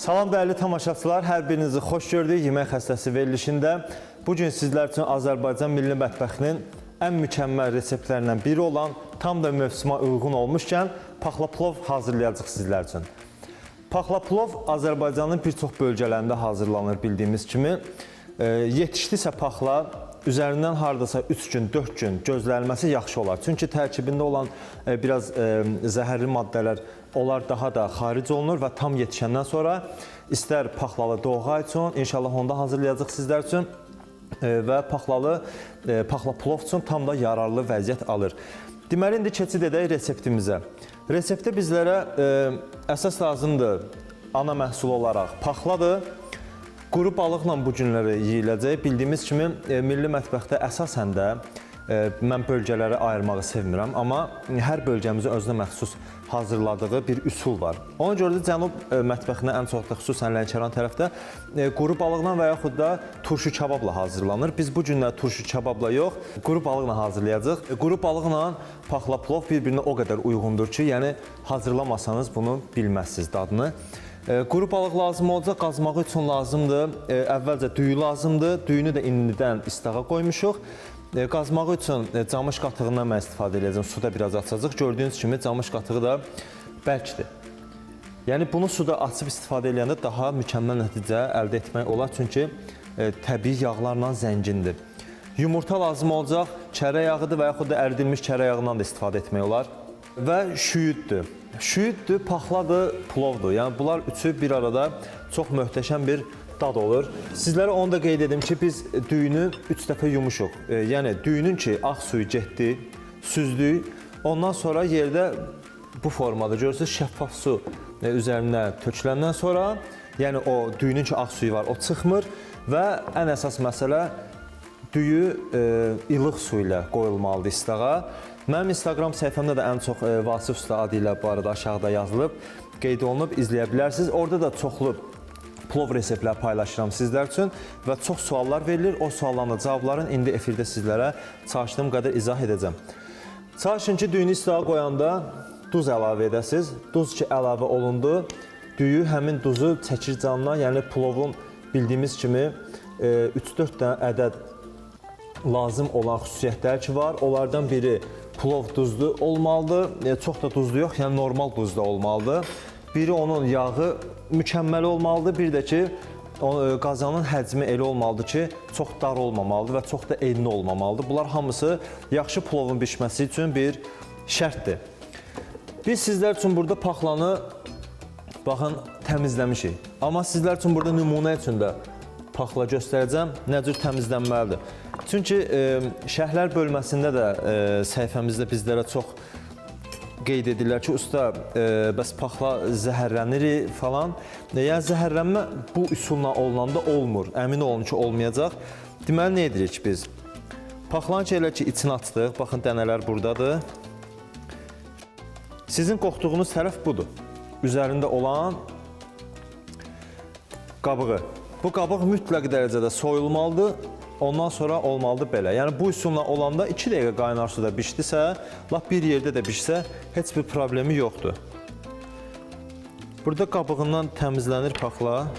Salam dəyərli tamaşaçılar, hər birinizi xoş gördük yemək xəstəsi verilişində. Bugün sizlər üçün Azərbaycan milli mətbəxinin ən mükəmməl reseptlərindən biri olan, tam da mövsümə uyğun olmuşkən paxla plov hazırlayacaq sizlər üçün. Paxla plov Azərbaycanın bir çox bölgələrində hazırlanır bildiyimiz kimi. Yetişdisə paxla, üzərindən hardasa 3 gün, 4 gün gözlənilməsi yaxşı olar. Çünki tərkibində olan biraz zəhərli maddələr, onlar daha da xaric olunur və tam yetişəndən sonra istər paxlalı doğğa üçün, inşallah onda hazırlayacaq sizlər üçün və paxla plov üçün tam da yararlı vəziyyət alır. Deməli, indi keçid edək reseptimizə. Reseptdə bizlərə əsas lazımdır ana məhsul olaraq paxladır. Quru balıqla bu günləri yeyiləcək. Bildiyimiz kimi, milli mətbəxdə əsasən də mən bölgələri ayırmağı sevmirəm, amma hər bölgəmizin özünə məxsus hazırladığı bir üsul var. Ona görə də cənub mətbəxində ən çox da xüsusən Lənkəran tərəfdə quru balıqla və yaxud da turşu kababla hazırlanır. Biz bu günlər turşu kababla yox, quru balıqla hazırlayacaq. Quru balıqla paxla plov bir-birinə o qədər uyğundur ki, yəni hazırlamasanız bunu bilməzsiniz dadını. Quru balıq lazım olacaq, qazmağı üçün lazımdır. Əvvəlcə düyü lazımdır. Düyünü də indidən istağa qoymuşuq. Qazmağı üçün camış qatığından mən istifadə edəcəm. Suda biraz açacaq. Gördüyünüz kimi camış qatığı da bərkdir. Yəni bunu suda açıb istifadə edəndə daha mükəmməl nəticə əldə etmək olar. Çünki təbii yağlarla zəngindir. Yumurta lazım olacaq. Kərə yağıdır və yaxud da əridilmiş kərə yağından da istifadə etmək olar. Və şüyüddür. Şüyüddür, paxladır, plovdur. Yəni bunlar üçü bir arada çox möhtəşəm bir dad olur. Sizlərə onu da qeyd edim ki, biz düyünü 3 dəfə yumuşuq. Yəni düyünün ki, ağ suyu getdi, süzdük. Ondan sonra yerdə bu formada görürsünüz, şəffaf su üzərinə töküləndən sonra, yəni o düyünün ki, ağ suyu var, o çıxmır və ən əsas məsələ düyü ilıq su ilə qoyulmalıdır istağa. Mənim Instagram səhifəmdə də ən çox Vasif Usta adı ilə bu arada aşağıda yazılıb, qeyd olunub, izləyə bilərsiniz. Orada da çoxlu plov reseptlər paylaşıram sizlər üçün və çox suallar verilir. O sualların cavablarını indi efirdə sizlərə çalışdığım qədər izah edəcəm. Çalışın ki, düyünü istağa qoyanda duz əlavə edəsiniz. Duz ki, əlavə olundu, düyü həmin duzu çəkir canına, yəni plovun bildiyimiz kimi 3-4 dənə ədəd lazım olan xüsusiyyətlər ki var. Onlardan biri plov duzlu olmalıdır, çox da duzlu yox, yəni normal duzda olmalıdır. Biri onun yağı mükəmməli olmalıdır, bir də ki qazanın həcmi elə olmalıdır ki, çox dar olmamalıdır və çox da enli olmamalıdır. Bunlar hamısı yaxşı plovun bişməsi üçün bir şərtdir. Biz sizlər üçün burada paxlanı, baxın, təmizləmişik. Amma sizlər üçün burada nümunə üçün də paxla göstərəcəm, nə cür təmizlənməlidir. Çünki şərhlər bölməsində də səhifəmizdə bizlərə çox qeyd edirlər ki, usta, bəs paxla zəhərlənir falan. Yəni, zəhərlənmə bu üsulla olunanda olmur. Əmin olun ki, olmayacaq. Deməli, nə edirik biz? Paxlanı ki, elə ki, içini açdıq. Baxın, dənələr buradadır. Sizin qorxduğunuz tərəf budur. Üzərində olan qabığı. Bu qabıq mütləq dərəcədə soyulmalıdır. Ondan sonra olmalıdır belə. Yəni, bu üsulla olanda 2 dəqiqə qaynar suda bişdisə, lap bir yerdə də bişsə, heç bir problemi yoxdur. Burada qabığından təmizlənir paxla.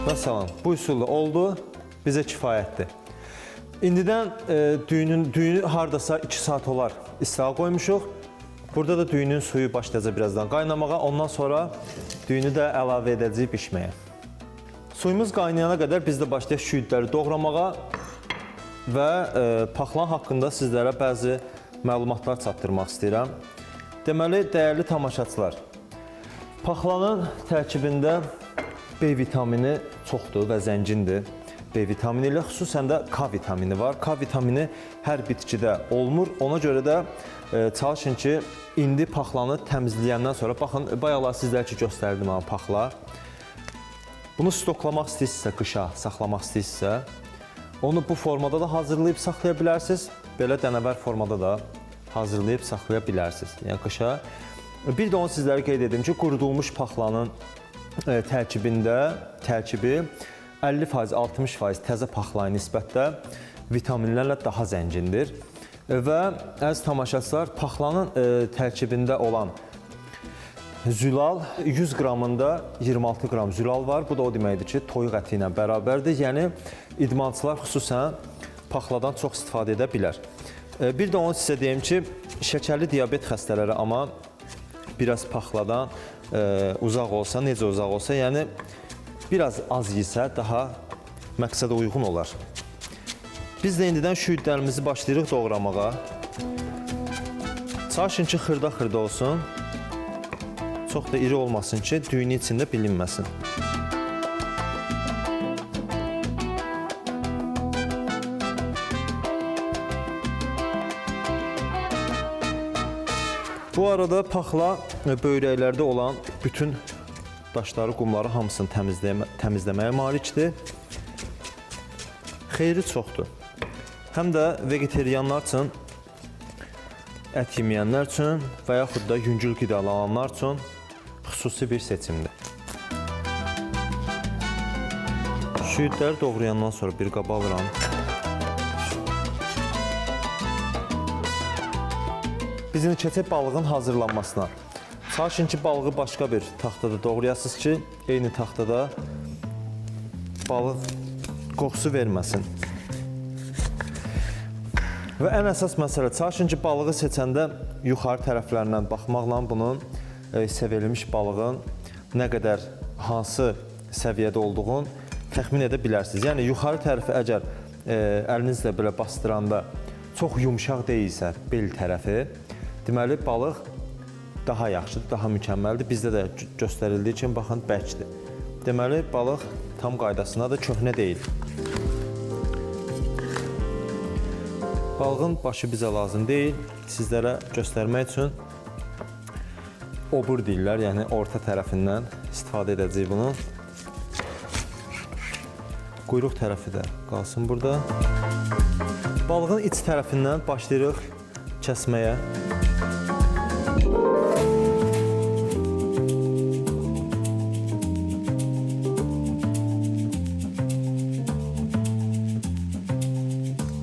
Və salam, bu üsulla oldu, bizə kifayətdir. İndidən düyünü hardasa 2 saat olar istağa qoymuşuq. Burada da düyünün suyu başlayacaq birazdan qaynamağa, ondan sonra düyünü də əlavə edəcəyik bişməyə. Suyumuz qaynayana qədər biz də başlayaq şüyüdləri doğramağa və paxlan haqqında sizlərə bəzi məlumatlar çatdırmaq istəyirəm. Deməli, dəyərli tamaşaçılar, paxlanın tərkibində B vitamini çoxdur və zəngindir. B vitamini ilə xüsusən də K vitamini var. K vitamini hər bitkidə olmur. Ona görə də çalışın ki, indi paxlanı təmizləyəndən sonra, baxın, bayaqlar sizlər ki, göstərdim ama paxla. Bunu stoklamaq istəyirsinizsə, qışa saxlamaq istəyirsinizsə, onu bu formada da hazırlayıb saxlaya bilərsiniz. Belə dənəvər formada da hazırlayıb saxlaya bilərsiniz. Yəni qışa. Bir də onu sizlərə qeyd edim ki, qurudulmuş paxlanın tərkibi 50%, 60% təzə paxlaya nisbətdə vitaminlərlə daha zəngindir. Və əziz tamaşaçılar, paxlanın tərkibində olan Zülal 100 qramında 26 qram zülal var. Bu da o deməkdir ki, toyuq əti ilə bərabərdir. Yəni idmançılar xüsusən paxladan çox istifadə edə bilər. Bir də onu sizə deyim ki, şəkərli diabet xəstələri amma biraz paxladan uzaq olsa, necə uzaq olsa, yəni biraz az yesə daha məqsədə uyğun olar. Biz də indidən şüydlərimizi başlayırıq doğramağa. Çalışın ki, xırda-xırda olsun. Çox da iri olmasın ki, düyünün içində bilinməsin. Bu arada paxla böyrəklərdə olan bütün daşları, qumları hamısını təmizləməyə malikdir. Xeyri çoxdur. Həm də vegetarianlar üçün, ət yeməyənlər üçün və yaxud da yüngül qidalananlar üçün xüsusi bir seçimdir. Şüydləri doğrayandan sonra bir qaba alıram. Bizim keçək balığın hazırlanmasına. Çalışın ki, balığı başqa bir taxtada doğrayasınız ki, eyni taxtada balıq qoxusu verməsin. Və ən əsas məsələ, çalışın ki, balığı seçəndə yuxarı tərəflərindən baxmaqla bunun sevilmiş balığın nə qədər, hansı səviyyədə olduğunu təxmin edə bilərsiniz. Yəni, yuxarı tərəfi əgər əlinizlə belə bastıranda çox yumşaq deyilsə bel tərəfi, deməli, balıq daha yaxşıdır, daha mükəmməldir. Bizdə də göstərildiyi üçün, baxın, bərkdir. Deməli, balıq tam qaydasındadır, köhnə deyil. Balığın başı bizə lazım deyil. Sizlərə göstərmək üçün obur deyirlər, yəni orta tərəfindən istifadə edəcəyik bunu. Quyruq tərəfi də qalsın burada. Balığın iç tərəfindən başlayırıq kəsməyə.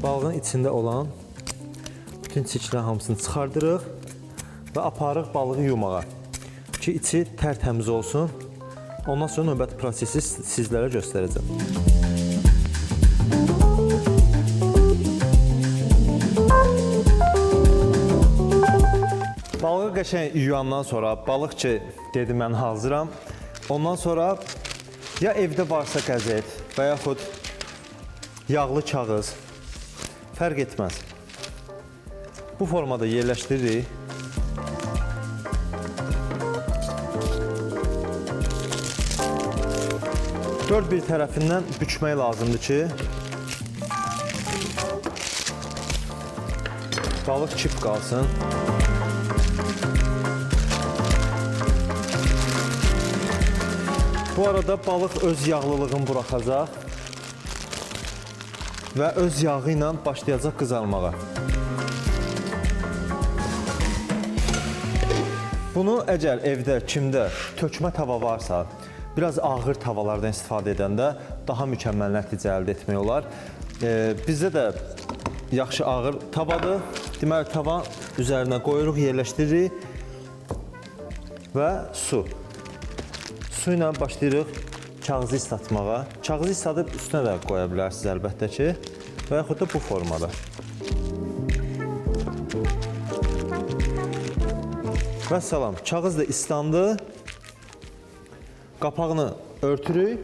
Balığın içində olan bütün çirklər hamısını çıxardırıq və aparıq balığı yumağa ki, içi tərtəmiz olsun. Ondan sonra növbəti prosesi sizlərə göstərəcəm. Balığı qəşəng yuyandan sonra, balıq ki, dedi mən hazıram. Ondan sonra ya evdə varsa qəzet və yaxud yağlı kağız, fərq etməz. Bu formada yerləşdiririk. Dörd bir tərəfindən bükmək lazımdır ki, balıq kip qalsın. Bu arada balıq öz yağlılığını buraxacaq və öz yağı ilə başlayacaq qızarmağa. Bunu əgər evdə, kimdə tökmə tava varsa, biraz ağır tavalardan istifadə edəndə daha mükəmməl nəticə əldə etmək olar. Bizdə də yaxşı ağır tavadır. Deməli, tava üzərinə qoyuruq, yerləşdiririk və su. Su ilə başlayırıq kağızı islatmağa. Kağızı isladıb üstünə də qoya bilərsiniz əlbəttə ki, və yaxud da bu formada. Və salam, kağız da islandı. Qapağını örtürük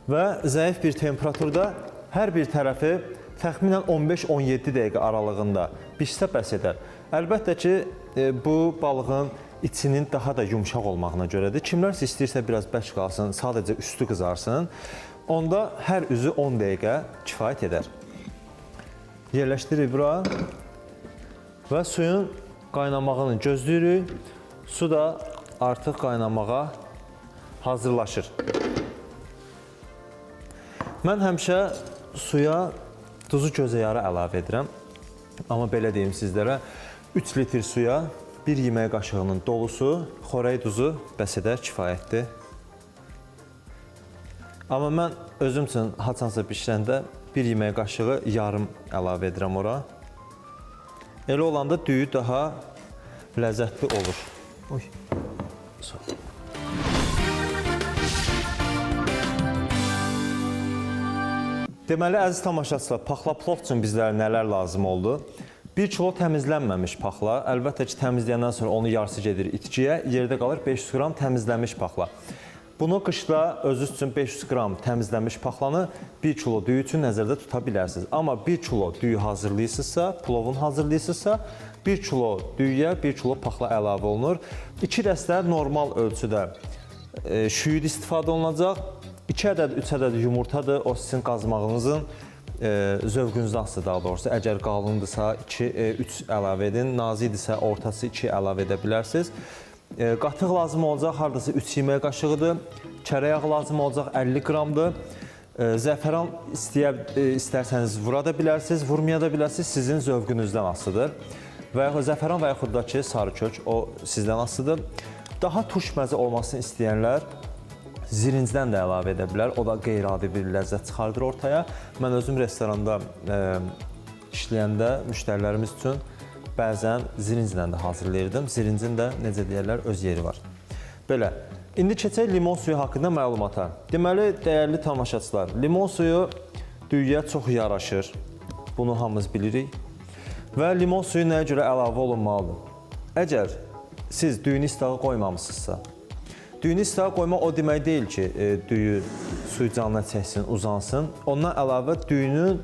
və zəif bir temperaturda hər bir tərəfi təxminən 15-17 dəqiqə aralığında bişsə bəs edər. Əlbəttə ki, bu balığın içinin daha da yumşaq olmağına görədir. Kimlərsə istəyirsə biraz bərk qalsın, sadəcə üstü qızarsın, onda hər üzü 10 dəqiqə kifayət edər. Yerləşdiririk bura və suyun qaynamağını gözləyirik. Su da artıq qaynamağa hazırlaşır. Mən həmişə suya duzu gözə yarı əlavə edirəm. Amma belə deyim sizlərə, 3 litr suya 1 yemək qaşığının dolusu xörək duzu bəs edər, kifayətdir. Amma mən özüm üçün haçansa bişirəndə 1 yemək qaşığı yarım əlavə edirəm ora. Elə olanda düyü daha ləzzətli olur. Oy. Sağ ol. Deməli, əziz tamaşaçılar, paxla plov üçün bizlərə nələr lazım oldu? 1 kilo təmizlənməmiş paxla, əlbəttə ki, təmizləyəndən sonra onu yarısı gedir itkiyə, yerdə qalır 500 qram təmizlənmiş paxla. Bunu qışda özünüz üçün 500 qram təmizlənmiş paxlanı 1 kilo düyü üçün nəzərdə tuta bilərsiniz. Amma 1 kilo düyü hazırlayırsınızsa, plovun hazırlayırsınızsa, 1 kilo düyüyə 1 kilo paxla əlavə olunur. 2 dəstə normal ölçüdə şüyüd istifadə olunacaq. 2 ədəd, 3 ədəd yumurtadır, o sizin qazmağınızın zövqünüzdən asılı daha doğrusu. Əgər qalındırsa 2-3 əlavə edin, nazikdirsə ortası 2 əlavə edə bilərsiniz. Qatıq lazım olacaq, hardasa 3 yemək qaşığıdır. Kərə yağı lazım olacaq 50 qramdır. Zəfəran istərsəniz vura da bilərsiniz, vurmaya da bilərsiniz, sizin zövqünüzdən asılıdır. Və yaxud zəfəran və yaxud da ki, sarı kök, o sizdən asılıdır. Daha turş məzə olmasını istəyənlər zirincdən də əlavə edə bilər. O da qeyri-adi bir ləzzət çıxardır ortaya. Mən özüm restoranda işləyəndə müştərilərimiz üçün bəzən zirinclə də hazırlayırdım. Zirincin də, necə deyərlər, öz yeri var. Belə, indi keçək limon suyu haqqında məlumata. Deməli, dəyərli tamaşaçılar, limon suyu düyüyə çox yaraşır. Bunu hamımız bilirik. Və limon suyu nəyə görə əlavə olunmalıdır? Əgər siz düyünü istağa qoymamısınızsa, düyünü istağa qoymaq o demək deyil ki, düyü suyu canına çəksin, uzansın. Ondan əlavə düyünün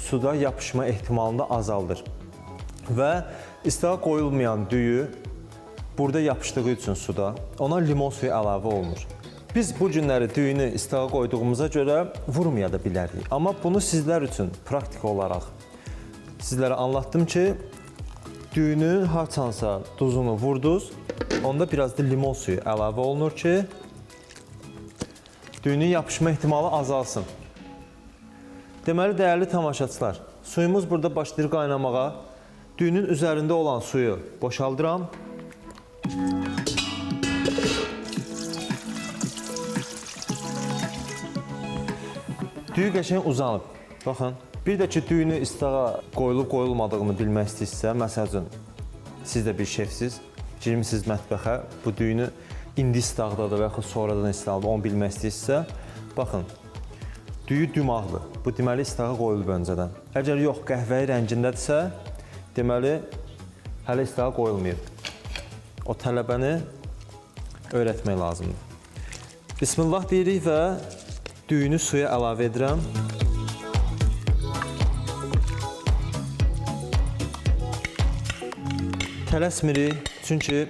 suda yapışma ehtimalını da azaldır. Və istağa qoyulmayan düyü burada yapışdığı üçün suda, ona limon suyu əlavə olunur. Biz bu günləri düyünü istağa qoyduğumuza görə vurmaya da bilərik. Amma bunu sizlər üçün praktik olaraq sizlərə anlattım ki, düyünün harçansa duzunu vurdunuz, onda biraz da limon suyu əlavə olunur ki, düyünün yapışma ehtimalı azalsın. Deməli, dəyərli tamaşaçılar, suyumuz burada başlayır qaynamağa. Düyünün üzərində olan suyu boşaldıram. Düyü qəşəng uzanıb. Baxın, bir də ki, düyünü istağa qoyulub-qoyulmadığını bilmək istəyirsə, məsəl üçün, siz də bir şefsiz, girmişsiniz mətbəxə, bu düyünü indi istağdadır və yaxud sonradan istağdadır, onu bilmək istəyirsə, baxın, düyü dümağdır. Bu deməli istağa qoyulub öncədən. Əgər yox, qəhvəyi rəngindədirsə, deməli, hələ istağa qoyulmayıb. O tələbəni öyrətmək lazımdır. Bismillah deyirik və düyünü suya əlavə edirəm. Tələsmirik, çünki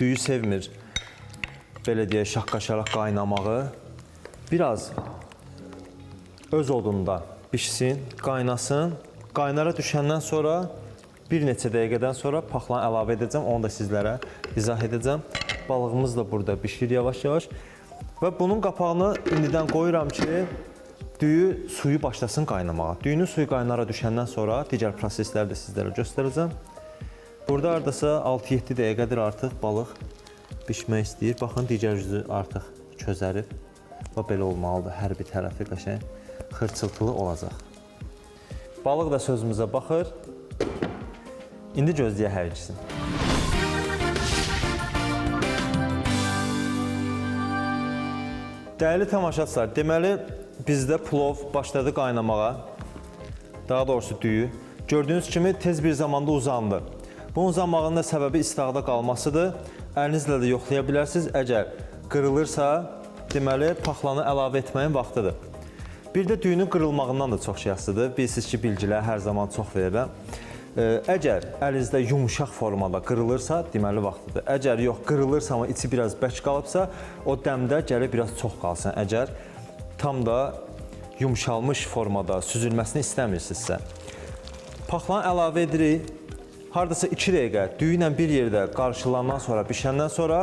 düyü sevmir, belə deyək, şaqqaşaraq qaynamağı. Biraz öz odunda pişsin, qaynasın. Qaynara düşəndən sonra, bir neçə dəqiqədən sonra paxlanı əlavə edəcəm, onu da sizlərə izah edəcəm. Balığımız da burada pişir yavaş-yavaş. Və bunun qapağını indidən qoyuram ki, düyü suyu başlasın qaynamağa. Düyünün suyu qaynara düşəndən sonra digər prosesləri də sizlərə göstərəcəm. Burada hardasa 6-7 dəqiqədir artıq balıq pişmək istəyir. Baxın, digər yüzü artıq közərib. Və belə olmalıdır, hər bir tərəfi qəşəng xırçıltılı olacaq. Balıq da sözümüzə baxır. İndi gözləyək hər ikisini. Dəyərli tamaşaçılar, deməli bizdə plov başladı qaynamağa. Daha doğrusu düyü. Gördüyünüz kimi tez bir zamanda uzandı. Bu uzanmağın da səbəbi istağda qalmasıdır. Əlinizlə də yoxlaya bilərsiniz. Əgər qırılırsa, deməli paxlanı əlavə etməyin vaxtıdır. Bir də düyünün qırılmağından da çox şey asılıdır. Bilirsiniz ki, bilgilər hər zaman çox verirəm. Əgər əlinizdə yumuşaq formada qırılırsa, deməli vaxtıdır. Əgər yox, qırılırsa, amma içi biraz bərk qalıbsa, o dəmdə gəlir biraz çox qalsın. Əgər tam da yumuşalmış formada süzülməsini istəmirsinizsə. Paxlanı əlavə edirik. Hardasa 2 dəqiqə düyü ilə bir yerdə qarışılandan sonra, bişəndən sonra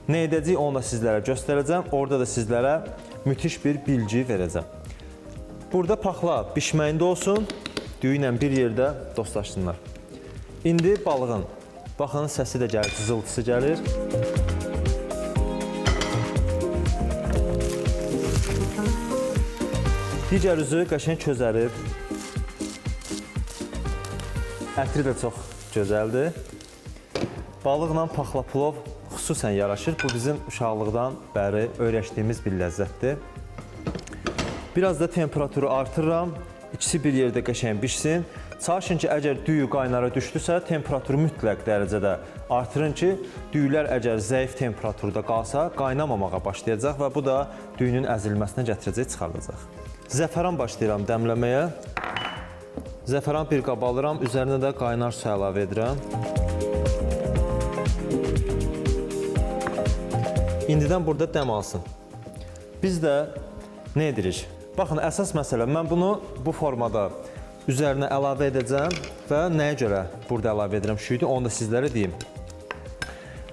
nə edəcəyik, onu da sizlərə göstərəcəm. Orada da sizlərə müthiş bir bilgi verəcəm. Burada paxla bişməyində olsun, düyü ilə bir yerdə dostlaşsınlar. İndi balığın, baxın səsi də gəlir, cızıltısı gəlir. Digər üzü qəşəng közərib. Ətri də çox gözəldir. Balıqla paxla plov xüsusən yaraşır. Bu bizim uşaqlıqdan bəri öyrəşdiyimiz bir ləzzətdir. Biraz da temperaturu artırıram. İkisi bir yerdə qəşəng bişsin. Çalışın ki, əgər düyü qaynara düşdüsə, temperaturu mütləq dərəcədə artırın ki, düyülər əgər zəif temperaturda qalsa, qaynamamağa başlayacaq və bu da düyünün əzilməsinə gətirəcək, çıxardacaq. Zəfəran başlayıram dəmləməyə. Zəfəran bir qaba alıram, üzərinə də qaynar su əlavə edirəm. İndidən burada dəm alsın. Biz də nə edirik? Baxın, əsas məsələ, mən bunu bu formada üzərinə əlavə edəcəm və nəyə görə burada əlavə edirəm şüydü, onu da sizlərə deyim.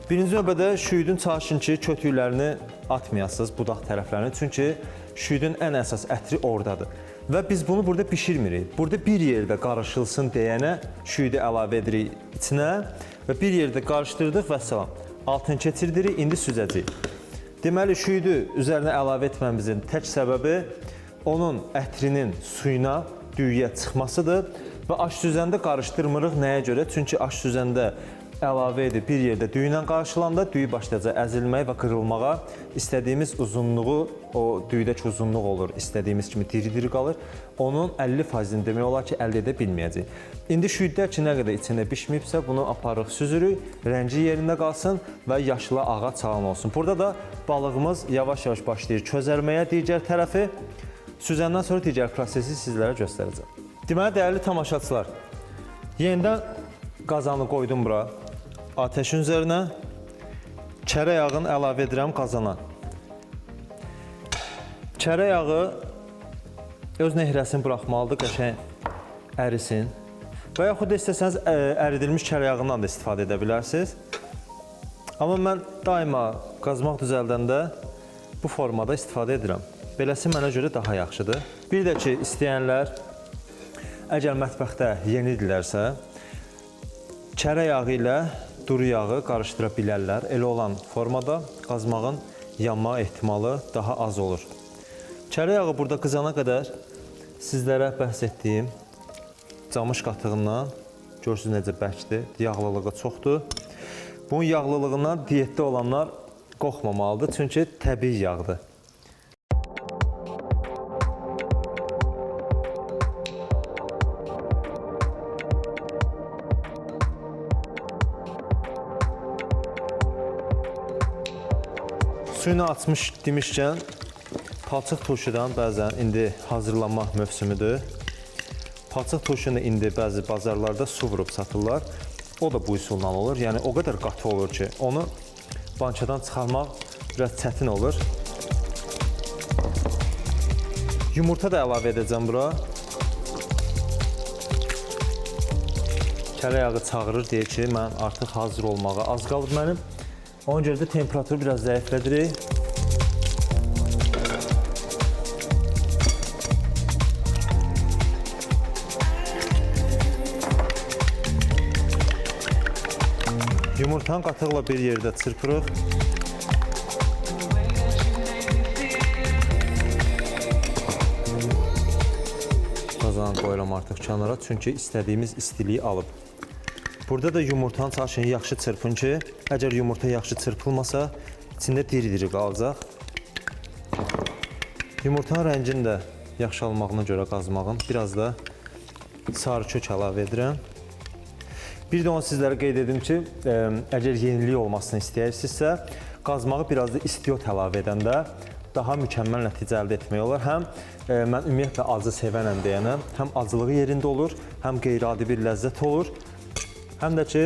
Birinci növbədə şüydün çalışın ki, kötüklərini atmayasınız, budaq tərəflərini, çünki şüydün ən əsas ətri oradadır. Və biz bunu burada bişirmirik. Burada bir yerdə qarışılsın deyənə şüydü əlavə edirik içinə və bir yerdə qarışdırdıq və salam. Altını keçirdirik, indi süzəcəyik. Deməli, şüydü üzərinə əlavə etməmizin tək səbəbi onun ətrinin suyuna, düyüyə çıxmasıdır və aş süzəndə qarışdırmırıq. Nəyə görə? Çünki aş süzəndə əlavə edib bir yerdə düyü ilə qarşılanda düyü başlayacaq əzilməyə və qırılmağa. İstədiyimiz uzunluğu, o düyüdəki uzunluq olur, istədiyimiz kimi diri-diri qalır. Onun 50%-ni demək olar ki, əldə edə bilməyəcək. İndi şüydlər ki, nə qədər içində bişməyibsə, bunu aparıq, süzürük, rəngi yerində qalsın və yaşıla ağac çalan olsun. Burada da balığımız yavaş-yavaş başlayır közərməyə digər tərəfi. Süzəndən sonra digər prosesi sizlərə göstərəcəm. Deməli, dəyərli tamaşaçılar, yenidən qazanı qoydum bura, ateşin üzərinə, çərə yağını əlavə edirəm qazana. Çərə yağı öz nehrəsini buraxmalıdır, qəşəng ərisin. Və yaxud da istəsəniz əridilmiş çərə yağından da istifadə edə bilərsiniz. Amma mən daima qazmaq düzəldəndə bu formada istifadə edirəm. Beləsi mənə görə daha yaxşıdır. Bir də ki, istəyənlər, əgər mətbəxdə yenidirlərsə, çərə yağı ilə duru yağı qarışdıra bilərlər. Elə olan formada qazmağın yanma ehtimalı daha az olur. Çərə yağı burada qızana qədər sizlərə bəhs etdiyim camış qatığından, görürsünüz necə bəkdir, yağlılığı çoxdur. Bunun yağlılığından diyetdə olanlar qorxmamalıdır, çünki təbii yağdır. Suyunu açmış demişkən, palçıq turşudan bəzən indi hazırlanma mövsümüdür. Palçıq turşunu indi bəzi bazarlarda su vurub satırlar. O da bu üsulla olur. Yəni o qədər qatı olur ki, onu bankadan çıxarmaq biraz çətin olur. Yumurta da əlavə edəcəm bura. Çərə yağı çağırır, deyir ki, mən artıq hazır olmağa az qalıb mənim. Ona görə də temperaturu biraz zəiflədirik. Yumurtanı qatıqla bir yerdə çırpırıq. Qazanı qoyuram artıq kənara, çünki istədiyimiz istiliyi alıb. Burada da yumurtanı çalışın yaxşı çırpın ki, əgər yumurta yaxşı çırpılmasa, içində diri-diri qalacaq. Yumurtanın rəngini də yaxşı almağına görə qazmağın biraz da sarı kök əlavə edirəm. Bir də onu sizlərə qeyd edim ki, əgər yenilik olmasını istəyirsinizsə, qazmağı biraz da istiot əlavə edəndə daha mükəmməl nəticə əldə etmək olar. Həm mən ümumiyyətlə acı sevənəm deyənəm, həm acılığı yerində olur, həm qeyri-adi bir ləzzət olur. Həm də ki,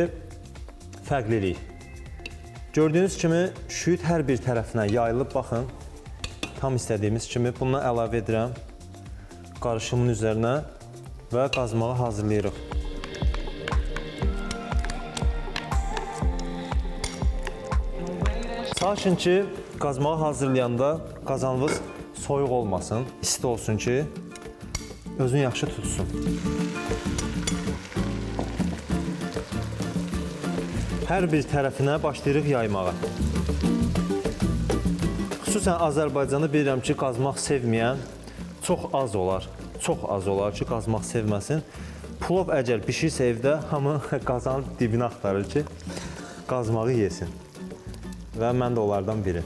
fərqlilik. Gördüyünüz kimi, şüyd hər bir tərəfinə yayılıb, baxın, tam istədiyimiz kimi. Bundan əlavə edirəm qarışımın üzərinə və qazmağı hazırlayırıq. Çalışın ki, qazmağı hazırlayanda qazanınız soyuq olmasın, isti olsun ki, özünü yaxşı tutsun. Hər bir tərəfinə başlayırıq yaymağa. Xüsusən Azərbaycanı bilirəm ki, qazmaq sevməyən çox az olar. Çox az olar ki, qazmaq sevməsin. Plov əgər bişirsə evdə, hamı qazanın dibini axtarır ki, qazmağı yesin. Və mən də onlardan biri.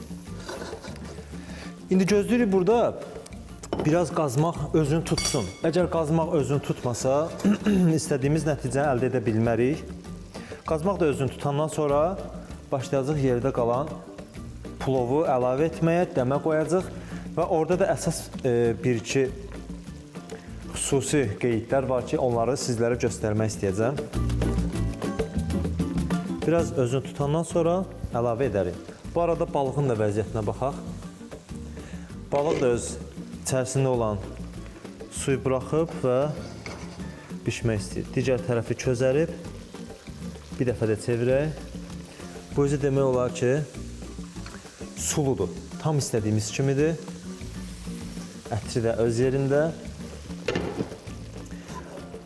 İndi gözləyirik burada biraz qazmaq özünü tutsun. Əgər qazmaq özünü tutmasa, istədiyimiz nəticəni əldə edə bilmərik. Qazmaq da özünü tutandan sonra başlayacaq yerdə qalan plovu əlavə etməyə, dəmə qoyacaq və orada da əsas bir-iki xüsusi qeydlər var ki, onları sizlərə göstərmək istəyəcəm. Biraz özünü tutandan sonra əlavə edərik. Bu arada balığın da vəziyyətinə baxaq. Balıq da öz içərisində olan suyu buraxıb və bişmək istəyir. Digər tərəfi közərib, bir dəfə də çevirək. Bu özü demək olar ki, suludur. Tam istədiyimiz kimidir. Ətri də öz yerində.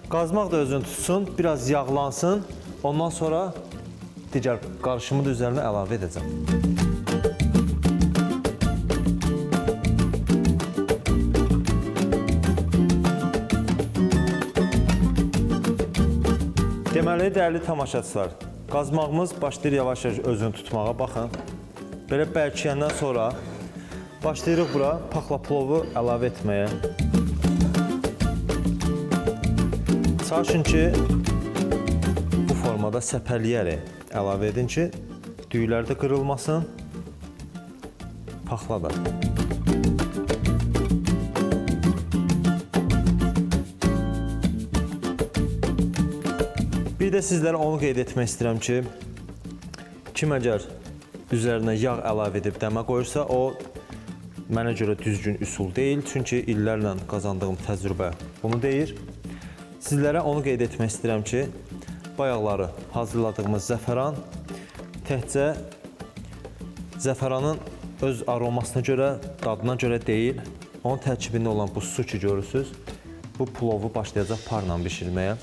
Qazmaq da özünü tutsun, biraz yağlansın. Ondan sonra digər qarışımı da üzərinə əlavə edəcəm. Deməli, dəyərli tamaşaçılar, qazmağımız başlayır yavaş-yavaş özünü tutmağa. Baxın, belə bərkiyəndən sonra başlayırıq bura paxla plovu əlavə etməyə. Çalışın ki, bu formada səpələyərək əlavə edin ki, düyülər də qırılmasın, paxla da. Bir də sizlərə onu qeyd etmək istəyirəm ki, kim əgər üzərinə yağ əlavə edib dəmə qoyursa, o mənə görə düzgün üsul deyil. Çünki illərlə qazandığım təcrübə bunu deyir. Sizlərə onu qeyd etmək istəyirəm ki, bayaqları hazırladığımız zəfəran təkcə zəfəranın öz aromasına görə, dadına görə deyil, onun tərkibində olan bu su ki görürsünüz, bu plovu başlayacaq parla bişirməyə.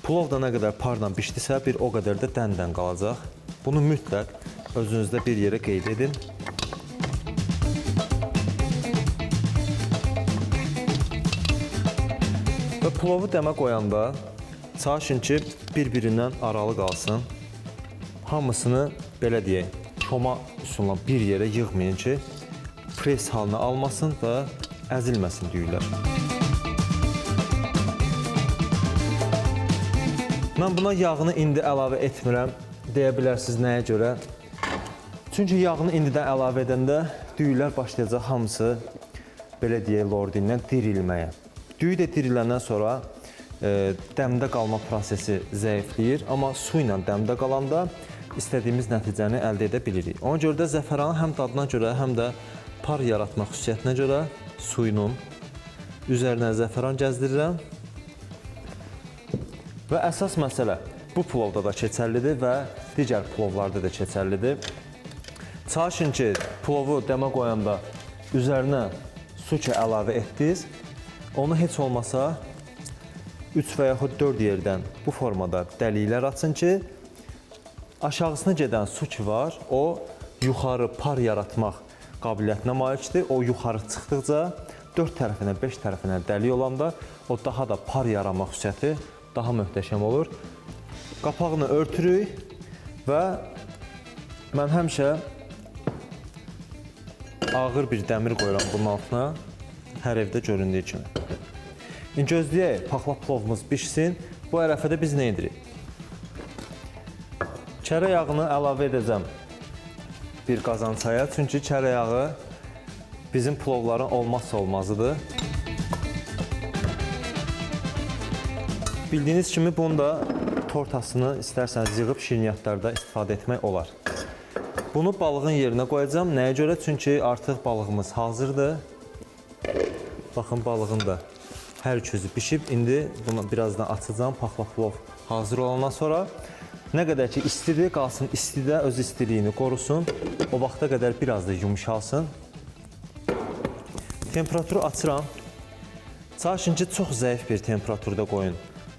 Plov da nə qədər parla bişdisə, bir o qədər də dən-dən qalacaq. Bunu mütləq özünüzdə bir yerə qeyd edin. Və plovu dəmə qoyanda çalışın ki, bir-birindən aralı qalsın. Hamısını, belə deyək, çoma üsulla bir yerə yığmayın ki, pres halına almasın və əzilməsin düyülər. Mən buna yağını indi əlavə etmirəm, deyə bilərsiniz nəyə görə. Çünki yağını indidən əlavə edəndə düyülər başlayacaq hamısı, belə deyək, lordindən dirilməyə. Düyü də diriləndən sonra dəmdə qalma prosesi zəifləyir, amma su ilə dəmdə qalanda istədiyimiz nəticəni əldə edə bilirik. Ona görə də zəfəranı həm dadına görə, həm də par yaratma xüsusiyyətinə görə suyunun üzərinə zəfəran gəzdirirəm. Və əsas məsələ bu plovda da keçərlidir və digər plovlarda da keçərlidir. Çalışın ki, plovu dəmə qoyanda üzərinə su ki əlavə etdiniz, onu heç olmasa 3 və yaxud 4 yerdən bu formada dəliklər açın ki, aşağısına gedən su ki var, o yuxarı par yaratmaq qabiliyyətinə malikdir. O yuxarı çıxdıqca 4 tərəfinə, 5 tərəfinə dəlik olanda o daha da par yarama xüsusiyyəti daha möhtəşəm olur. Qapağını örtürük və mən həmişə ağır bir dəmir qoyuram bunun altına, hər evdə göründüyü kimi. İndi gözləyək, paxla plovumuz bişsin. Bu ərəfədə biz nə edirik? Kərə yağını əlavə edəcəm bir qazancaya, çünki kərə yağı bizim plovların olmazsa olmazıdır. Bildiyiniz kimi bunu da tortasını istərsəniz yığıb şirniyyatlarda istifadə etmək olar. Bunu balığın yerinə qoyacağım. Nəyə görə? Çünki artıq balığımız hazırdır. Baxın, balığın da hər közü bişib. İndi bunu birazdan açacağım. Paxla plov hazır olandan sonra nə qədər ki istidir, qalsın istidə öz istiliyini qorusun. O vaxta qədər biraz da yumuşalsın. Temperaturu açıram. Çalışın ki, çox zəif bir temperaturda qoyun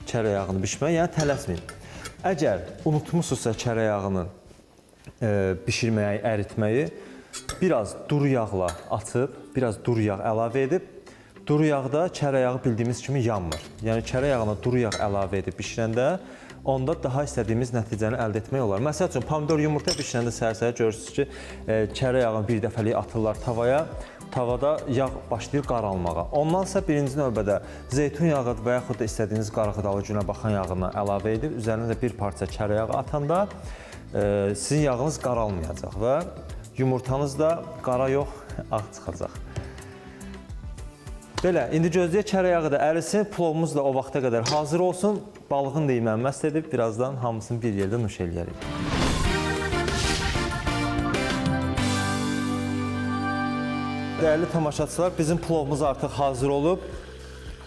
kərə yağını bişməyə, yəni tələsməyin. Əgər unutmuşsunuzsa kərə yağını bişirməyi, əritməyi, biraz duru yağla açıb, biraz duru yağ əlavə edib, Duru yağda çərə yağı bildiyimiz kimi yanmır. Yəni çərə yağına duru yağ əlavə edib bişirəndə onda daha istədiyimiz nəticəni əldə etmək olar. Məsəl üçün pomidor yumurta bişirəndə səhər-səhər görürsünüz ki, çərə yağını bir dəfəlik atırlar tavaya. Tavada yağ başlayır qaralmağa. Ondansa birinci növbədə zeytun yağı və yaxud da istədiyiniz qarğıdalı günə baxan yağını əlavə edib üzərinə də bir parça çərə yağı atanda sizin yağınız qaralmayacaq və yumurtanız da qara yox, ağ çıxacaq. Belə, indi gözləyək çərə yağı da ərisin, plovumuz da o vaxta qədər hazır olsun. Balığın da yeməyi məst edib, birazdan hamısını bir yerdə nuş eləyərik. Dəyərli tamaşaçılar, bizim plovumuz artıq hazır olub.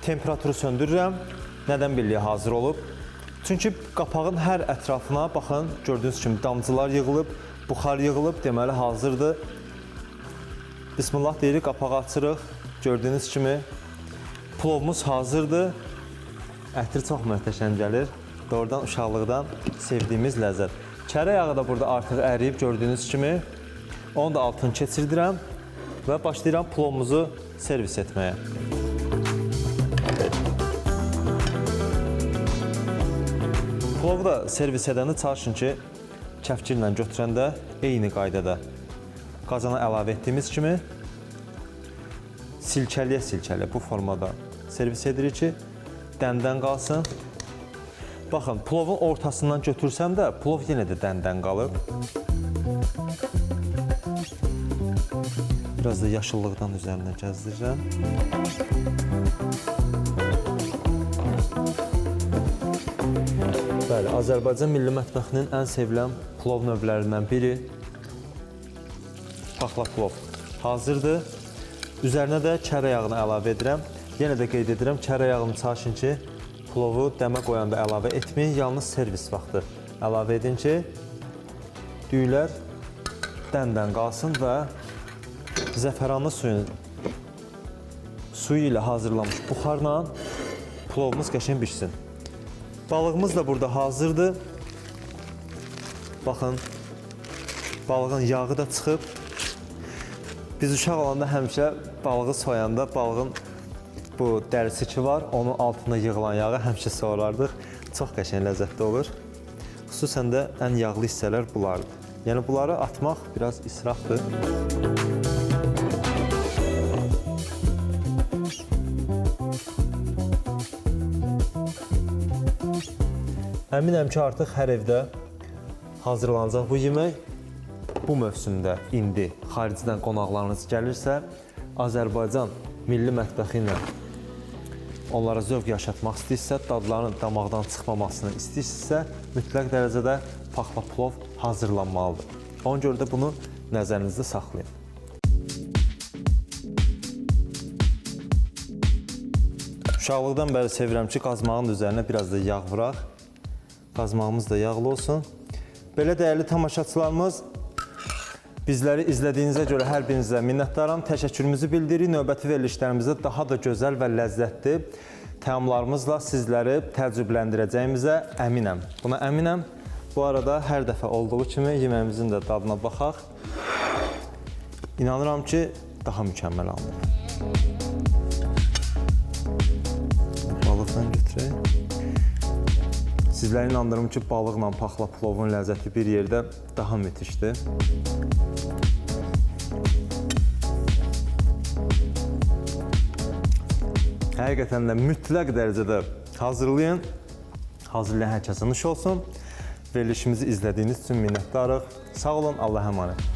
Temperaturu söndürürəm. Nədən billiyə hazır olub? Çünki qapağın hər ətrafına, baxın, gördüyünüz kimi damcılar yığılıb, buxar yığılıb, deməli hazırdır. Bismillah deyirik, qapağı açırıq. Gördüyünüz kimi plovumuz hazırdır. Ətri çox möhtəşəm gəlir. Doğrudan uşaqlıqdan sevdiyimiz ləzzət. Çərə yağı da burada artıq əriyib gördüyünüz kimi. Onu da altını keçirdirəm və başlayıram plovumuzu servis etməyə. Plovu da servis edəndə çalışın ki, kəfkirlə götürəndə eyni qaydada qazana əlavə etdiyimiz kimi silkəliyə-silkəliyə bu formada servis edirik ki, dəndən qalsın. Baxın, plovun ortasından götürsəm də, plov yenə də dəndən qalıb. Biraz da yaşıllıqdan üzərinə gəzdirirəm. Bəli, Azərbaycan milli mətbəxinin ən sevilən plov növlərindən biri paxla plov hazırdır. Üzərinə də çərə yağını əlavə edirəm. Yenə də qeyd edirəm, çərə yağını çalışın ki, plovu dəmə qoyanda əlavə etməyin, yalnız servis vaxtı əlavə edin ki, düyülər dəndən qalsın və zəfəranlı suyu ilə hazırlanmış buxarla plovumuz qəşəng bişsin. Balığımız da burada hazırdır. Baxın, balığın yağı da çıxıb. Biz uşaq olanda həmişə balığı soyanda balığın bu dərisi ki var, onun altında yığılan yağı həmişə soyarardıq. Çox qəşəng ləzzətli olur. Xüsusən də ən yağlı hissələr bunlardır. Yəni bunları atmaq biraz israfdır. Əminəm ki, artıq hər evdə hazırlanacaq bu yemək. Bu mövsümdə indi xaricdən qonaqlarınız gəlirsə, Azərbaycan milli mətbəxi ilə onlara zövq yaşatmaq istəyirsə, dadlarının damaqdan çıxmamasını istəyirsə, mütləq dərəcədə paxla plov hazırlanmalıdır. Ona görə də bunu nəzərinizdə saxlayın. Uşaqlıqdan bəri sevirəm ki, qazmağın üzərinə biraz da yağ vuraq. Qazmağımız da yağlı olsun. Belə dəyərli tamaşaçılarımız, bizləri izlədiyinizə görə hər birinizə minnətdaram. Təşəkkürümüzü bildiririk. Növbəti verilişlərimizdə daha da gözəl və ləzzətli təamlarımızla sizləri təcrübələndirəcəyimizə əminəm. Buna əminəm. Bu arada hər dəfə olduğu kimi yeməyimizin də dadına baxaq. İnanıram ki, daha mükəmməl alınır. Balıqdan götürək. Sizləri inandırım ki, balıqla paxla plovun ləzzəti bir yerdə daha müthişdir. Həqiqətən də mütləq dərəcədə hazırlayın. Hazırlayan hər kəsə nuş olsun. Verilişimizi izlədiyiniz üçün minnətdarıq. Sağ olun, Allah'a emanet.